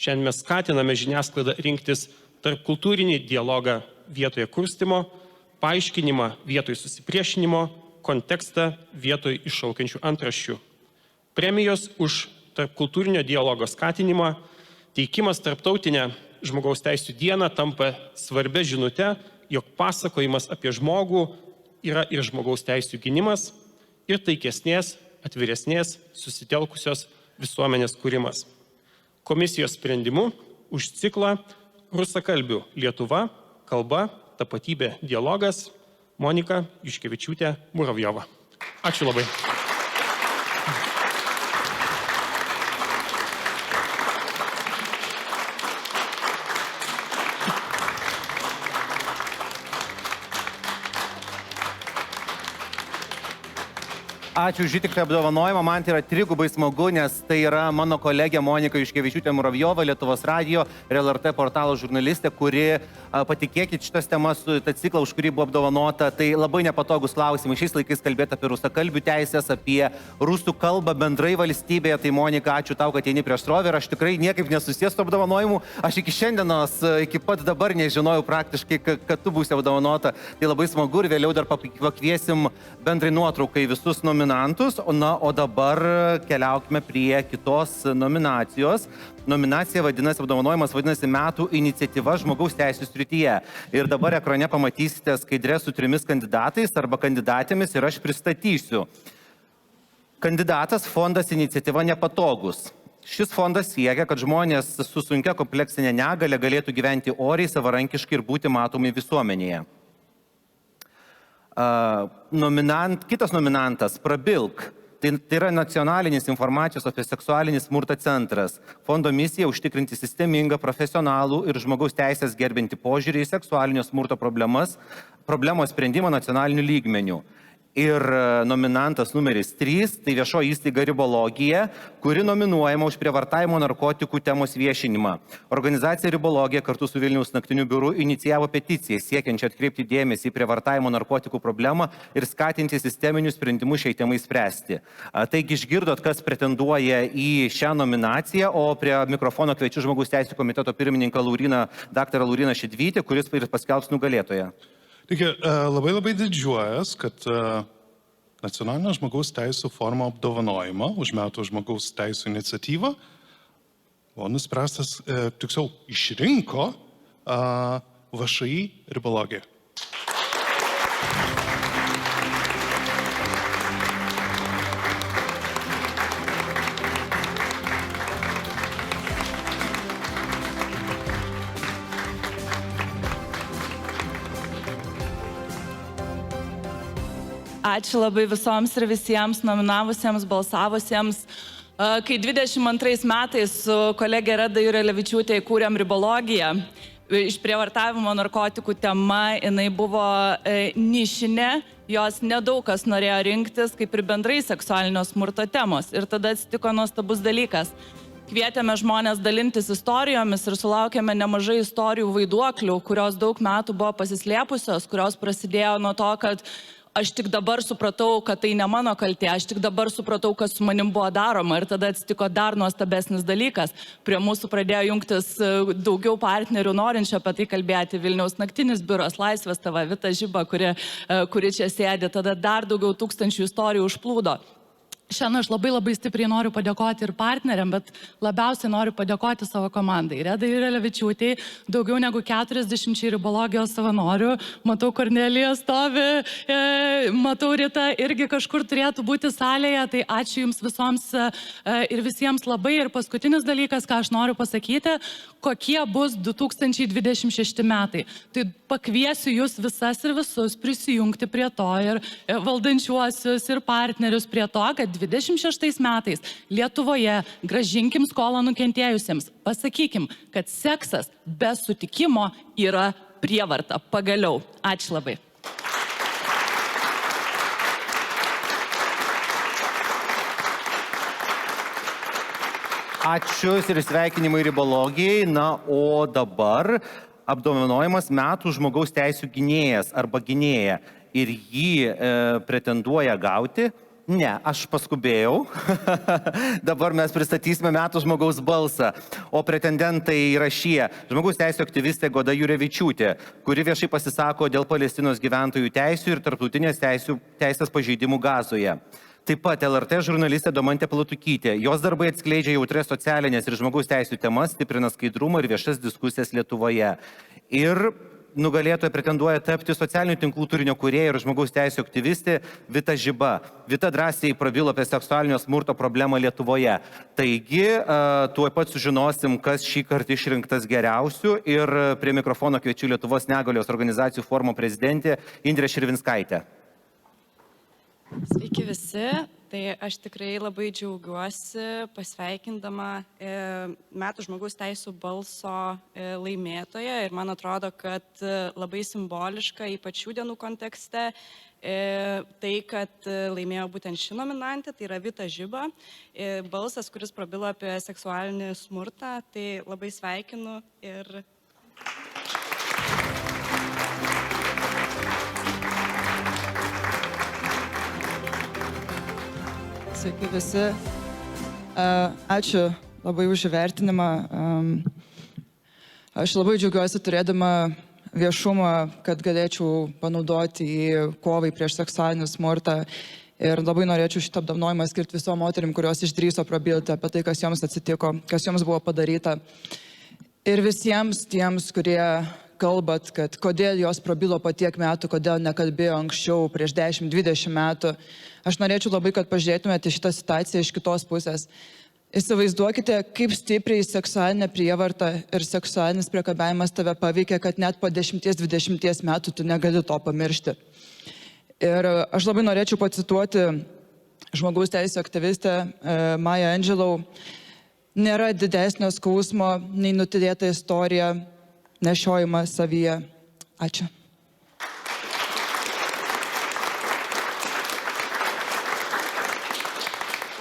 Šiandien mes skatiname žiniasklaidą rinktis tarp kultūrinį dialogą vietoje kurstimo, paaiškinimą vietoj susipriešinimo, kontekstą vietoj iššaukiančių antraščių. Premijos už tarpkultūrinio dialogo skatinimą, teikimas tarptautinę žmogaus teisų dieną tampa svarbia žinute, jog pasakojimas apie žmogų yra ir žmogaus teisų gynimas, ir taikesnės, atviresnės, susitelkusios visuomenės kūrimas. Komisijos sprendimu už ciklą Rusakalbių Lietuva, kalba, tapatybė, dialogas, Monika Juškevičiūtė Muravjova. Ačiū labai. Ačiū už tik apdovanojimą, man tai yra trigubai smagu, nes tai yra mano kolegė Monika Juškevičiūtė Muravjova, Lietuvos radijo ir LRT portalo žurnalistė, kuri, patikėkit, šitas temas, tą ciklą, už kurį buvo apdovanota, tai labai nepatogus klausimai. Šiais laikais kalbėti apie rusakalbių teisės, apie rusų kalbą bendrai valstybėje. Tai Monika, ačiū tau, kad eini prieš srovę ir aš tikrai niekaip nesusijęs su apdovanojimu. Aš iki šiandienos, iki pat dabar nežinojau praktiškai, kad tu būsi apdovanota. Tai labai smagu ir vėliau dar pakviesim bendrai nuotraukai visus nominantus. O dabar keliaukime prie kitos nominacijos. Nominacija vadinasi, apdovanojimas vadinasi Metų iniciatyva žmogaus teisų srityje. Ir dabar ekrane pamatysite skaidrę su 3 kandidatais arba kandidatėmis ir aš pristatysiu. Kandidatas fondas Iniciatyva Nepatogus. Šis fondas siekia, kad žmonės su sunkia kompleksinė negalia galėtų gyventi oriai, savarankiškai ir būti matomi visuomenėje. Kitas nominantas – Prabilk. Tai yra nacionalinis informacijos apie seksualinį smurtą centras. Fondo misija – užtikrinti sistemingą, profesionalų ir žmogaus teisės gerbinti požiūrį į seksualinio smurto problemos sprendimą nacionaliniu lygmeniu. Ir nominantas numeris 3 – tai viešoji įstaiga Ribologija, kuri nominuojama už prievartavimo narkotikų temos viešinimą. Organizacija Ribologija kartu su Vilniaus naktiniu biuru inicijavo peticiją siekiančią atkreipti dėmesį į prievartavimo narkotikų problemą ir skatinti sisteminius sprendimus šiai temai spręsti. Taigi išgirdot, kas pretenduoja į šią nominaciją, o prie mikrofono kviečiu žmogaus teisų komiteto pirmininką daktarą Lauryną Šidvytį, kuris paskelbs nugalėtoją. Taigi, labai didžiuojas, kad Nacionalinio žmogaus teisų forumo apdovanojimą už Metų žmogaus teisų iniciatyvą buvo nuspręstas, tiksliau, išrinko VŠI Ribologija. Ačiū labai visoms ir visiems nominavusiems, balsavusiems. Kai 22 metais su kolegė Reda Jurelevičiūtė įkūrėm Ribologiją, išprievartavimo narkotikų tema, jinai buvo nišinė, jos nedaug kas norėjo rinktis, kaip ir bendrai seksualinio smurto temos. Ir tada atsitiko nuostabus dalykas. Kvietėme žmonės dalintis istorijomis ir sulaukėme nemažai istorijų vaiduoklių, kurios daug metų buvo pasislėpusios, kurios prasidėjo nuo to, kad aš tik dabar supratau, kad tai ne mano kaltė, aš tik dabar supratau, kas su manim buvo daroma ir tada atsitiko dar nuostabesnis dalykas. Prie mūsų pradėjo jungtis daugiau partnerių norinčių apie tai kalbėti, Vilniaus naktinis biuras, Laisvės TV, Vita Žiba, kuri čia sėdi, tada dar daugiau tūkstančių istorijų užplūdo. Šiandien aš labai stipriai noriu padėkoti ir partneriam, bet labiausiai noriu padėkoti savo komandai. Redai Relevičiūtei, daugiau negu 40 ribologijos savanorių. Matau, Kornelija stovi, matau, Rita irgi kažkur turėtų būti salėje. Tai ačiū Jums visoms ir visiems labai. Ir paskutinis dalykas, ką aš noriu pasakyti, kokie bus 2026 metai. Tai pakviesiu Jūs visas ir visus prisijungti prie to ir valdančiuosius ir partnerius prie to, kad 26 metais Lietuvoje grąžinkim skolą nukentėjusiems. Pasakykim, kad seksas be sutikimo yra prievarta. Pagaliau. Ačiū labai. Ačiū ir sveikinimai ribologijai. Na, o dabar apdovanojimas metų žmogaus teisų gynėjas arba gynėja. Ir jį pretenduoja gauti. Ne, aš paskubėjau. Dabar mes pristatysime metų žmogaus balsą. O pretendentai yra šie. Žmogaus teisų aktyvistė Goda Jurevičiūtė, kuri viešai pasisako dėl Palestinos gyventojų teisų ir tarptautinės teisės pažeidimų Gazoje. Taip pat LRT žurnalistė Domantė Platukytė. Jos darbai atskleidžia jautrias socialinės ir žmogaus teisų temas, stiprina skaidrumą ir viešas diskusijas Lietuvoje. Ir nugalėtoja pretenduoja tapti socialinių tinklų turinio kūrėja ir žmogaus teisų aktyvistė Vita Žiba. Vita drąsiai prabilo apie seksualinio smurto problemą Lietuvoje. Taigi, tuoj pat sužinosim, kas šį kartą išrinktas geriausių. Ir prie mikrofono kviečiu Lietuvos negalios organizacijų forumo prezidentė Indrė Širvinskaitė. Sveiki visi. Tai aš tikrai labai džiaugiuosi pasveikindama metų žmogaus teisų balso laimėtoją ir man atrodo, kad labai simboliška, ypač šių dienų kontekste, tai, kad laimėjo būtent ši nominantė, tai yra Vita Žiba, balsas, kuris prabilo apie seksualinį smurtą, tai labai sveikinu ir... Sveiki visi. Ačiū labai už įvertinimą. Aš labai džiaugiuosi turėdama viešumą, kad galėčiau panaudoti į kovai prieš seksualinį smurtą. Ir labai norėčiau šitą apdovanojimą skirti visom moterim, kurios išdrįso prabilti apie tai, kas joms atsitiko, kas joms buvo padaryta. Ir visiems tiems, kurie kalbat, kad kodėl jos prabilo po tiek metų, kodėl nekalbėjo anksčiau, prieš 10-20 metų. Aš norėčiau labai, kad pažiūrėtumėte šitą situaciją iš kitos pusės. Įsivaizduokite, kaip stipriai seksualinė prievarta ir seksualinis priekabiavimas tave paveikia, kad net po 10-20 metų tu negali to pamiršti. Ir aš labai norėčiau pacituoti žmogaus teisų aktyvistę Maya Angelou. Nėra didesnio skausmo nei nutylėta istorija, nešiojama savyje. Ačiū.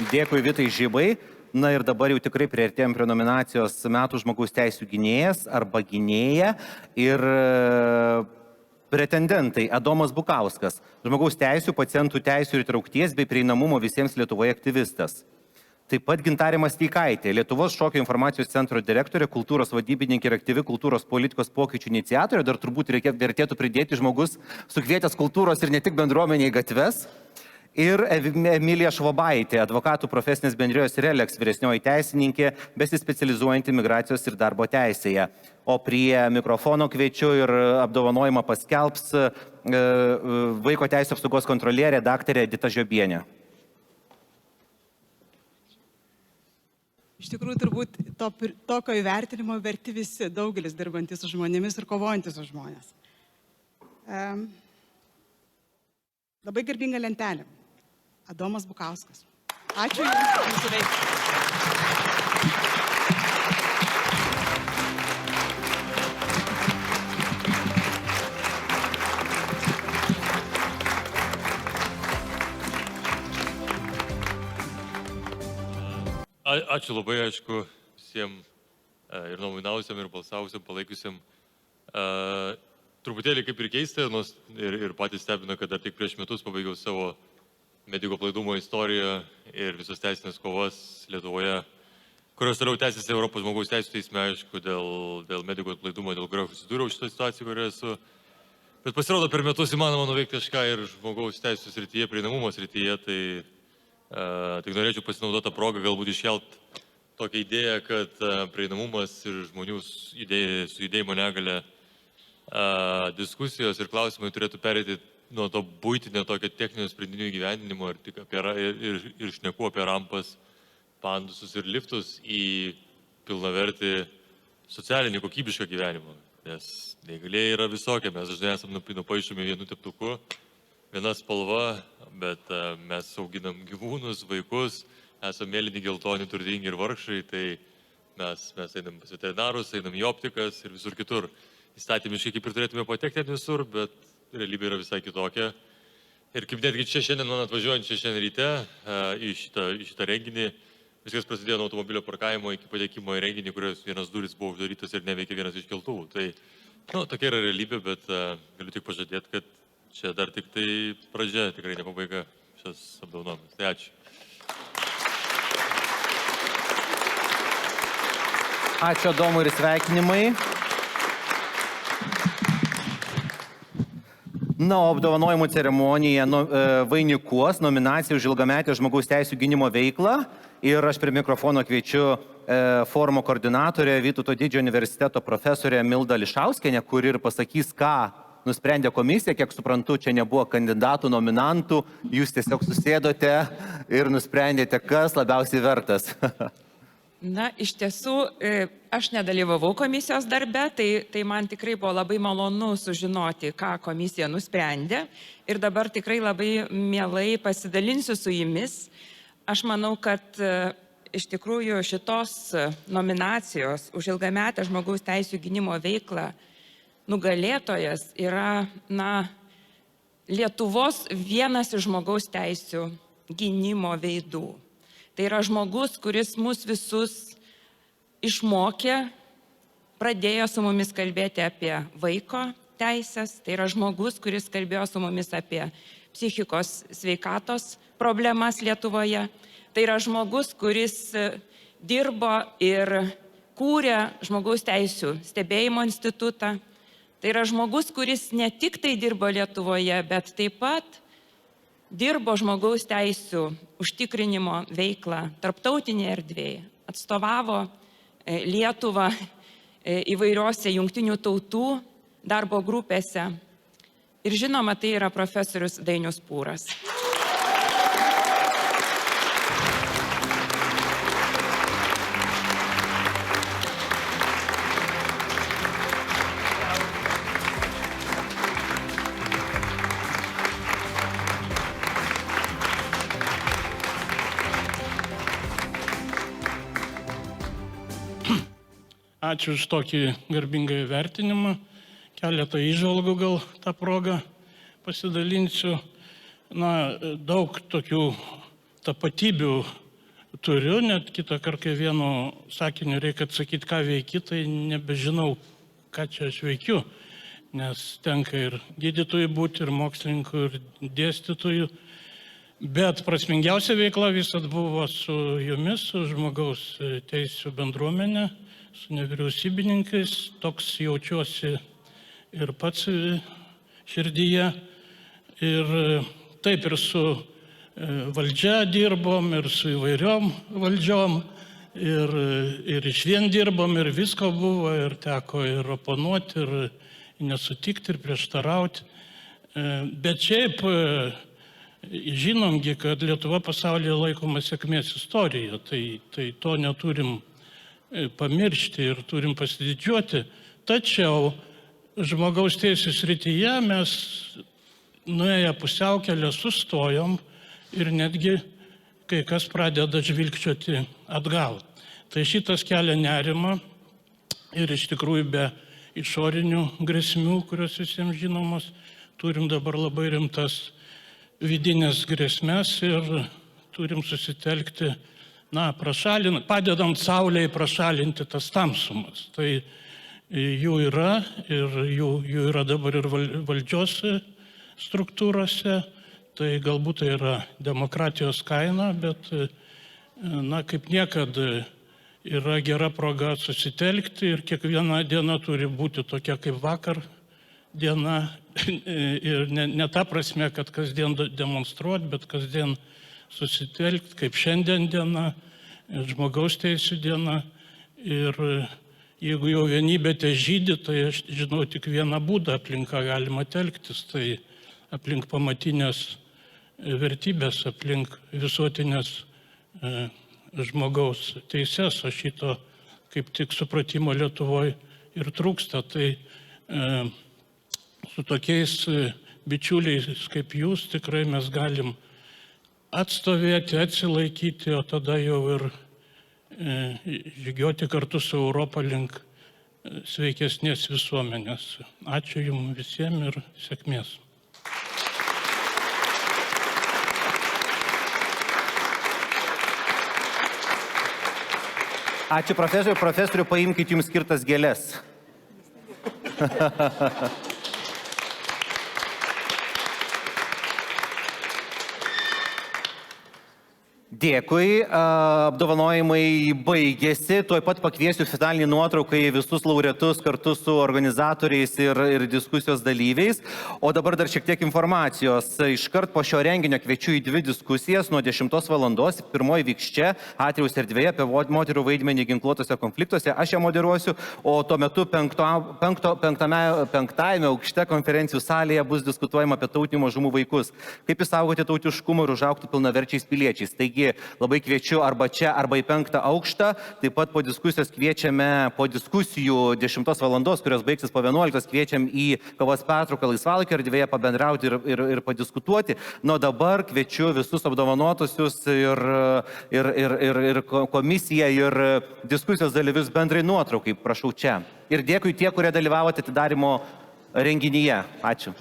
Dėkui Vitai Žibai. Na ir dabar jau tikrai priartėjom prie nominacijos metų žmogaus teisų gynėjas arba gynėja. Ir pretendentai Adomas Bukauskas, žmogaus teisų, pacientų teisų ir įtraukties bei prieinamumo visiems Lietuvoje aktyvistas. Taip pat Gintarė Masteikaitė, Lietuvos šokio informacijos centro direktorė, kultūros vadybininkė ir aktyvi kultūros politikos pokyčių iniciatorė. Dar turbūt vertėtų pridėti žmogus sukvietęs kultūros ir ne tik bendruomenę į gatves. Ir Emilija Švobaitė, advokatų profesinės bendrijos Relex vyresnioji teisininkė, besispecializuojanti migracijos ir darbo teisėje. O prie mikrofono kviečiu ir apdovanojimą paskelbs Vaiko teisų apsaugos kontrolierė daktarė Edita Žiobienė. Iš tikrųjų, turbūt tokio įvertinimo verti visi, daugelis dirbantis su žmonėmis ir kovojantis su žmonės. Labai garbinga lentelė. Adomas Bukauskas. Ačiū Jums už Jūsų veiklą. Ačiū labai, aišku, visiems ir nominavusiam, ir balsavusiam, palaikiusiam. Truputėlį kaip ir keista, ir patys stebina, kad dar tik prieš metus pabaigiau savo medikų aplaidumo istoriją ir visas teisinės kovas Lietuvoje, kurios toliau tęsiasi Europos žmogaus teisų teisme, aišku, dėl medikų aplaidumo, dėl kurio susidūriau šitą situaciją, kurioje esu. Bet pasirodo, per metus įmanoma nuveikti kažką ir žmogaus teisų srityje, prieinamumo srityje, tai Tik norėčiau pasinaudoti tą progą galbūt iškelt tokią idėją, kad prieinamumas ir žmonių su judėjimo negale diskusijos ir klausimai turėtų pereiti nuo to būtinio tokio techninio sprendinių įgyvendinimo ir šneku apie rampas, pandusus ir liftus į pilnavertį socialinį kokybišką gyvenimą. Nes neįgalieji yra visokie, mes dažnai esame nupaišomi vienu teptuku, viena spalva, bet mes auginam gyvūnus, vaikus, esame mėlyni, geltoni, turtingi ir vargšai, tai mes einam pas veterinarus, einam į optikas ir visur kitur. Įstatymiškai kaip ir turėtume patekti visur, bet realybė yra visai kitokia. Ir kaip netgi čia šiandien, man atvažiuojant čia šiandien ryte į šitą renginį, viskas prasidėjo nuo automobilio parkavimo iki patekimo į renginį, kurios vienas duris buvo uždarytas ir neveikė vienas iš keltuvų. Tai, tokia yra realybė, bet galiu tik pažadėti, kad čia dar tik tai pradžia, tikrai ne pabaiga šios apdovanojimas. Tai ačiū. Ačiū Adomui ir sveikinimai. Na, o apdovanojimų ceremonija vainikuos nominaciją už ilgametę žmogaus teisų gynimo veiklą. Ir aš prie mikrofono kviečiu forumo koordinatorę Vytauto Didžiojo universiteto profesorę Mildą Ališauskienę, kuri ir pasakys, ką nusprendė komisija. Kiek suprantu, čia nebuvo kandidatų, nominantų. Jūs tiesiog susėdote ir nusprendėte, kas labiausiai vertas. Na, iš tiesų, aš nedalyvavau komisijos darbe, tai man tikrai buvo labai malonu sužinoti, ką komisija nusprendė. Ir dabar tikrai labai mielai pasidalinsiu su jumis. Aš manau, kad iš tikrųjų šitos nominacijos už ilgametę žmogaus teisų gynimo veiklą nugalėtojas yra, Lietuvos vienas iš žmogaus teisų gynimo veidų. Tai yra žmogus, kuris mus visus išmokė, pradėjo su mumis kalbėti apie vaiko teisės. Tai yra žmogus, kuris kalbėjo su mumis apie psichikos sveikatos problemas Lietuvoje. Tai yra žmogus, kuris dirbo ir kūrė žmogaus teisų stebėjimo institutą. Tai yra žmogus, kuris ne tik tai dirbo Lietuvoje, bet taip pat dirbo žmogaus teisų užtikrinimo veiklą tarptautinėje erdvėje, atstovavo Lietuvą įvairiose jungtinių tautų darbo grupėse. Ir žinoma, tai yra profesorius Dainius Pūras. Ačiū už tokį garbingą įvertinimą. Keletą įžvalgų gal tą progą pasidalinsiu. Daug tokių tapatybių turiu, net kitą kartą, kai vienu sakiniu reikia atsakyti, ką veiki, tai nebežinau, ką čia aš veikiu. Nes tenka ir gydytojų būti, ir mokslininkų, ir dėstytojų. Bet prasmingiausia veikla visat buvo su jumis, su žmogaus teisų bendruomenė, su nevyriausybininkais. Toks jaučiuosi ir pats širdyje. Ir taip ir su valdžia dirbom, ir su įvairiom valdžiom, ir iš vien dirbom, ir visko buvo, ir teko ir oponuoti, ir nesutikti, ir prieštarauti. Bet šiaip žinomgi, kad Lietuva pasaulyje laikoma sėkmės istorija, tai to neturim pamiršti ir turim pasididžiuoti. Tačiau žmogaus teisų srityje mes nuėję pusiaukelę sustojom ir netgi kai kas pradeda žvilgčioti atgal. Tai šitas kelia nerimą ir iš tikrųjų be išorinių grėsmių, kurios visiems žinomos, turim dabar labai rimtas vidinės grėsmės ir turim susitelkti, padedant Saulei prašalinti tas tamsumas. Tai jų yra ir jų yra dabar ir valdžios struktūrose, tai galbūt tai yra demokratijos kaina, bet kaip niekada yra gera proga susitelkti ir kiekviena diena turi būti tokia kaip vakar diena ir ne ta prasme, kad kasdien demonstruoti, bet kasdien susitelkti, kaip šiandien diena, žmogaus teisų diena. Ir jeigu jau vienybė te žydi, tai aš žinau tik vieną būdą aplink ką galima telktis, tai aplink pamatinės vertybės, aplink visuotinės žmogaus teises, o šito kaip tik supratimo Lietuvoje ir trūksta. Tai su tokiais bičiuliais kaip jūs tikrai mes galim atstovėti, atsilaikyti, o tada jau ir žygiuoti kartu su Europą link sveikesnės visuomenės. Ačiū jums visiems ir sėkmės. Ačiū profesoriui. Profesoriu, paimkite jums skirtas gėlės. Dėkui, apdovanojimai baigėsi, tuoj pat pakviesiu finalinį nuotrauką į visus laureatus kartu su organizatoriais ir diskusijos dalyviais. O dabar dar šiek tiek informacijos. Iškart po šio renginio kviečiu į 2 diskusijas nuo 10 valandos. Pirmoji vyks čia, Atrijaus erdvėje, apie moterų vaidmenį ginkluotose konfliktuose. Aš ją moderuosiu, o tuo metu 5-ame aukšte konferencijų salėje bus diskutuojama apie tautinių mažumų vaikus. Kaip išsaugoti tautiškumą ir užaugti pilnaverčiais piliečiais. Taigi, labai kviečiu arba čia, arba į 5 aukštą. Taip pat po diskusijos kviečiame, po diskusijų 10 valandos, kurios baigsis po 11, kviečiam į kavos pertrauką laisvalaikio erdvėje pabendrauti ir padiskutuoti. Nuo dabar kviečiu visus apdovanotusius ir komisiją ir diskusijos dalyvius bendrai nuotraukai. Prašau čia. Ir dėkui tie, kurie dalyvavote atidarimo renginyje. Ačiū.